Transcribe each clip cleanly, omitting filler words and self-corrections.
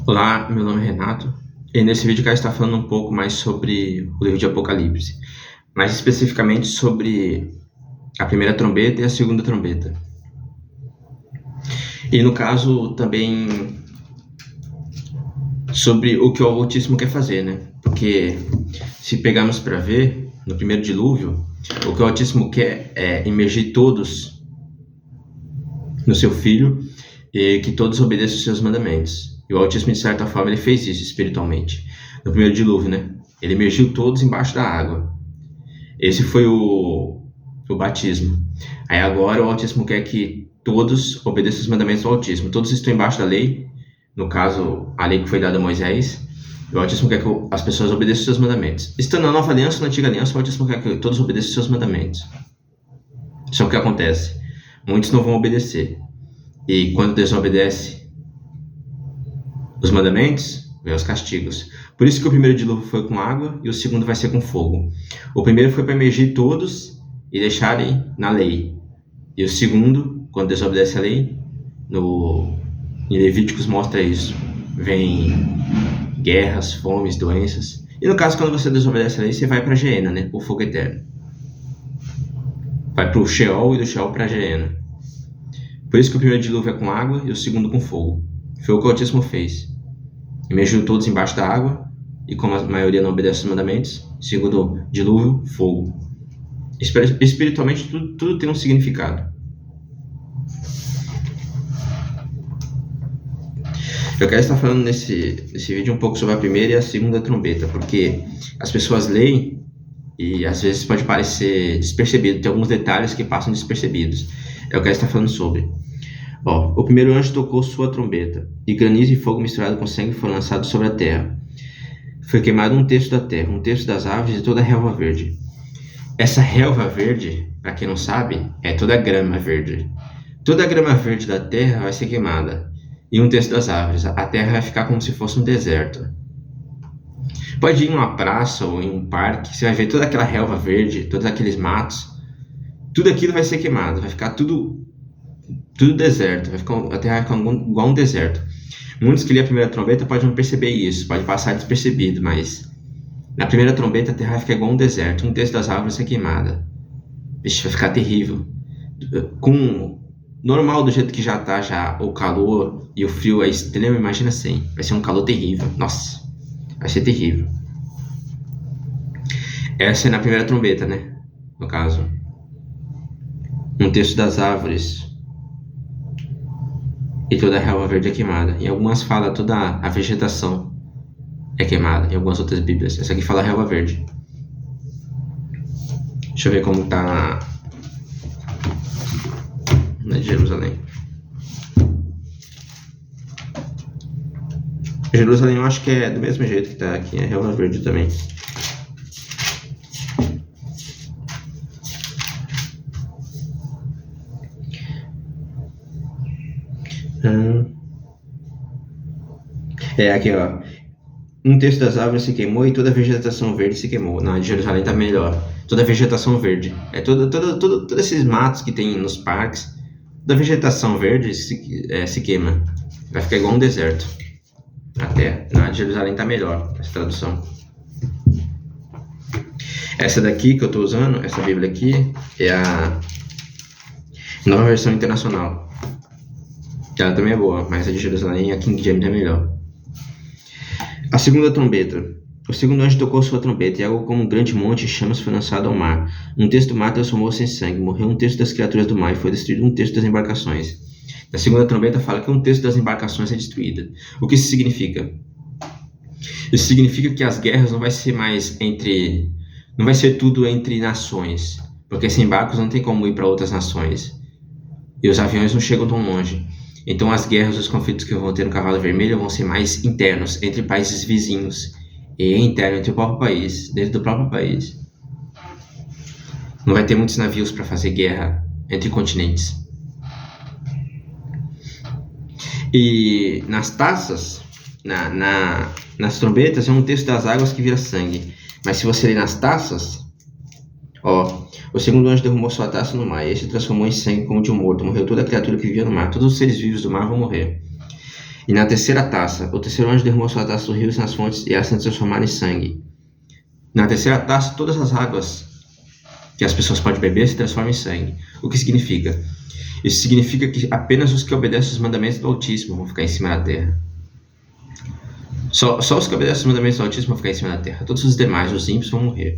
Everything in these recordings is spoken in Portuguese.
Olá, meu nome é Renato e nesse vídeo eu quero estar falando um pouco mais sobre o livro de Apocalipse, mais especificamente sobre a primeira trombeta e a segunda trombeta. E no caso também sobre o que o Altíssimo quer fazer, né? Porque se pegarmos para ver, no primeiro dilúvio, o que o Altíssimo quer é imergir todos no seu Filho e que todos obedeçam os seus mandamentos. E o Altíssimo, de certa forma, ele fez isso espiritualmente. No primeiro dilúvio, né? Ele emergiu todos embaixo da água. Esse foi o batismo. Aí agora o Altíssimo quer que todos obedeçam os mandamentos do Altíssimo. Todos estão embaixo da lei. No caso, a lei que foi dada a Moisés. O Altíssimo quer que as pessoas obedeçam os seus mandamentos. Estando na nova aliança, na antiga aliança, o Altíssimo quer que todos obedeçam os seus mandamentos. Só que o que acontece? Muitos não vão obedecer. E quando desobedece os mandamentos, vem os castigos. Por isso que o primeiro dilúvio foi com água e o segundo vai ser com fogo. O primeiro foi para emergir todos e deixarem na lei. E o segundo, quando desobedece a lei, em Levíticos mostra isso. Vem guerras, fomes, doenças. E no caso, quando você desobedece a lei, você vai para a Geena, né? O fogo eterno. Vai para o Sheol e do Sheol para a Geena. Por isso que o primeiro dilúvio é com água e o segundo com fogo. Foi o que o Altíssimo fez. Emergiu todos embaixo da água, e como a maioria não obedece os mandamentos, segundo dilúvio, fogo. Espiritualmente, tudo tem um significado. Eu quero estar falando nesse vídeo um pouco sobre a primeira e a segunda trombeta, porque as pessoas leem e às vezes pode parecer despercebido, tem alguns detalhes que passam despercebidos. Eu quero estar falando sobre. O primeiro anjo tocou sua trombeta, e granizo e fogo misturado com sangue foram lançados sobre a terra. Foi queimado um terço da terra, um terço das árvores e toda a relva verde. Essa relva verde, para quem não sabe, é toda a grama verde. Toda a grama verde da terra vai ser queimada, e um terço das árvores. A terra vai ficar como se fosse um deserto. Pode ir em uma praça ou em um parque, você vai ver toda aquela relva verde, todos aqueles matos. Tudo aquilo vai ser queimado, vai ficar tudo deserto, a terra vai ficar igual um deserto. Muitos que lêem a primeira trombeta podem não perceber isso, pode passar despercebido, mas na primeira trombeta a terra vai ficar igual um deserto, um terço das árvores vai ser queimada. Vixe, vai ficar terrível. Com normal do jeito que já tá, já o calor e o frio é extremo, imagina assim, vai ser um calor terrível. Nossa, vai ser terrível. Essa é na primeira trombeta, né? No caso, um terço das árvores e toda a relva verde é queimada. Em algumas fala toda a vegetação é queimada, em algumas outras bíblias. Essa aqui fala a relva verde. Deixa eu ver como tá na de Jerusalém. Jerusalém eu acho que é do mesmo jeito que tá aqui, é relva verde também. Aqui ó, um terço das árvores se queimou e toda a vegetação verde se queimou. Na de Jerusalém tá melhor. Toda a vegetação verde. Todos esses matos que tem nos parques, toda a vegetação verde se queima. Vai ficar igual um deserto. Até na de Jerusalém tá melhor essa tradução. Essa daqui que eu tô usando, essa Bíblia aqui, é a Nova Versão Internacional. Ela também é boa, mas a de Jerusalém, a King James é melhor. A segunda trombeta. O segundo anjo tocou sua trombeta, e algo como um grande monte de chamas foi lançado ao mar. Um terço do mar transformou-se em sangue, morreu um terço das criaturas do mar e foi destruído um terço das embarcações. Na segunda trombeta fala que um terço das embarcações é destruída. O que isso significa? Isso significa que as guerras não vai ser tudo entre nações, porque sem barcos não tem como ir para outras nações. E os aviões não chegam tão longe. Então as guerras, os conflitos que vão ter no Cavalo Vermelho vão ser mais internos, entre países vizinhos, e interno entre o próprio país, dentro do próprio país. Não vai ter muitos navios para fazer guerra entre continentes. E nas taças, nas trombetas, é um terço das águas que vira sangue. Mas se você ler nas taças, o segundo anjo derramou sua taça no mar, e ele se transformou em sangue como de um morto. Morreu toda a criatura que vivia no mar. Todos os seres vivos do mar vão morrer. E na terceira taça, o terceiro anjo derramou sua taça dos rios nas fontes e elas se transformaram em sangue. Na terceira taça, todas as águas que as pessoas podem beber se transformam em sangue. O que significa? Isso significa que apenas os que obedecem os mandamentos do Altíssimo vão ficar em cima da terra. Só os que obedecem os mandamentos do Altíssimo vão ficar em cima da terra. Todos os demais, os ímpios, vão morrer.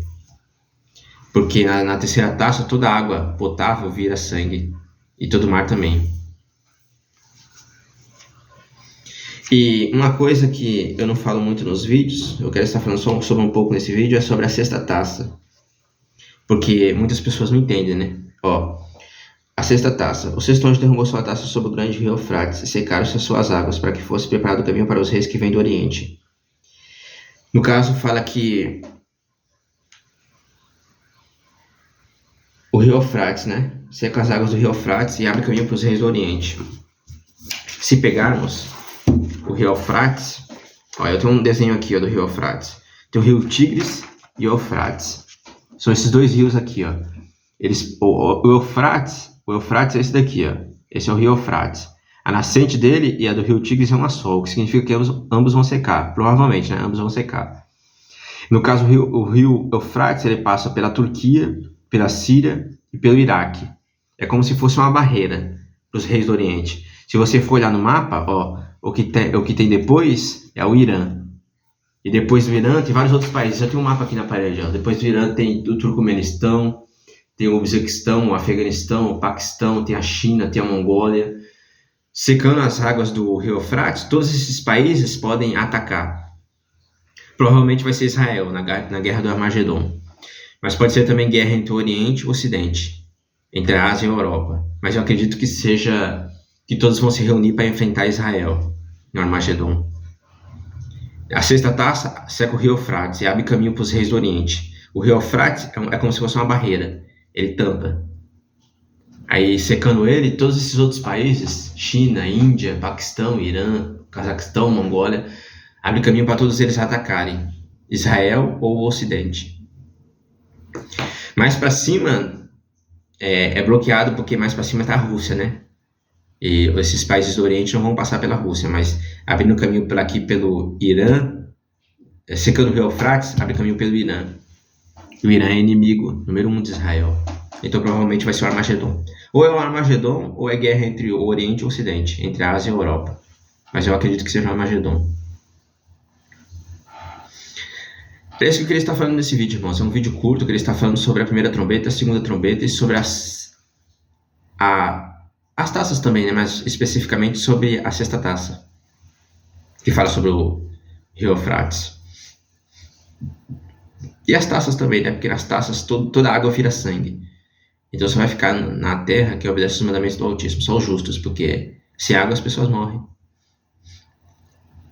Porque na terceira taça, toda água potável vira sangue. E todo o mar também. E uma coisa que eu não falo muito nos vídeos, eu quero estar falando só sobre um pouco nesse vídeo, é sobre a sexta taça. Porque muitas pessoas não entendem, né? A sexta taça. O sexto anjo derramou sua taça sobre o grande rio Eufrates e secaram-se as suas águas, para que fosse preparado o caminho para os reis que vêm do Oriente. No caso, fala que o rio Eufrates, né? Seca as águas do rio Eufrates e abre caminho para os reis do Oriente. Se pegarmos o rio Eufrates, eu tenho um desenho aqui do rio Eufrates. Tem o rio Tigres e o Eufrates. São esses dois rios aqui, o Eufrates é esse daqui, Esse é o rio Eufrates. A nascente dele e a do rio Tigres é uma só, o que significa que ambos vão secar. Provavelmente, né? Ambos vão secar. No caso, o rio Eufrates, ele passa pela Turquia, pela Síria e pelo Iraque. É como se fosse uma barreira para os reis do Oriente. Se você for olhar no mapa, o que tem depois é o Irã. E depois do Irã tem vários outros países. Eu tenho um mapa aqui na parede. Depois do Irã tem o Turcomenistão, tem o Uzbequistão, o Afeganistão, o Paquistão, tem a China, tem a Mongólia. Secando as águas do rio Eufrates, todos esses países podem atacar. Provavelmente vai ser Israel, na guerra do Armagedon. Mas pode ser também guerra entre o Oriente e o Ocidente, entre a Ásia e a Europa. Mas eu acredito que todos vão se reunir para enfrentar Israel no Armagedon. A sexta taça seca o rio Eufrates e abre caminho para os reis do Oriente. O rio Eufrates é como se fosse uma barreira. Ele tampa. Aí, secando ele, todos esses outros países, China, Índia, Paquistão, Irã, Cazaquistão, Mongólia, abre caminho para todos eles atacarem Israel ou o Ocidente. Mais para cima é bloqueado porque mais para cima está a Rússia, né? E esses países do Oriente não vão passar pela Rússia, mas abrindo caminho aqui pelo Irã, secando o rio Eufrates, abre caminho pelo Irã. O Irã é inimigo número 1 de Israel. Então provavelmente vai ser o Armagedon. Ou é o Armagedon, ou é guerra entre o Oriente e o Ocidente, entre a Ásia e a Europa. Mas eu acredito que seja o Armagedon. É isso que eu queria estar falando nesse vídeo, irmãos. É um vídeo curto, eu queria estar falando sobre a primeira trombeta, a segunda trombeta e sobre as taças também, né? Mas especificamente sobre a sexta taça, que fala sobre o rio Eufrates. E as taças também, né? Porque nas taças toda a água vira sangue. Então você vai ficar na terra que obedece os mandamentos do Altíssimo, só os justos, porque se água as pessoas morrem.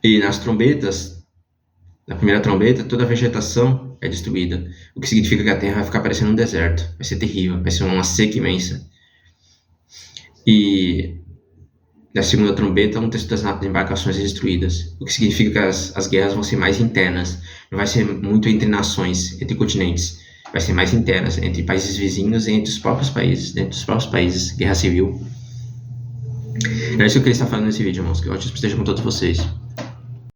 E nas trombetas, na primeira trombeta, toda a vegetação é destruída, o que significa que a terra vai ficar parecendo um deserto, vai ser terrível, vai ser uma seca imensa. E na segunda trombeta, um terço das embarcações destruídas, o que significa que as guerras vão ser mais internas, não vai ser muito entre nações, entre continentes, vai ser mais internas, entre países vizinhos e entre os próprios países, dentro dos próprios países, guerra civil. É isso que eu queria estar falando nesse vídeo, irmãos, que o Altíssimo esteja com todos vocês.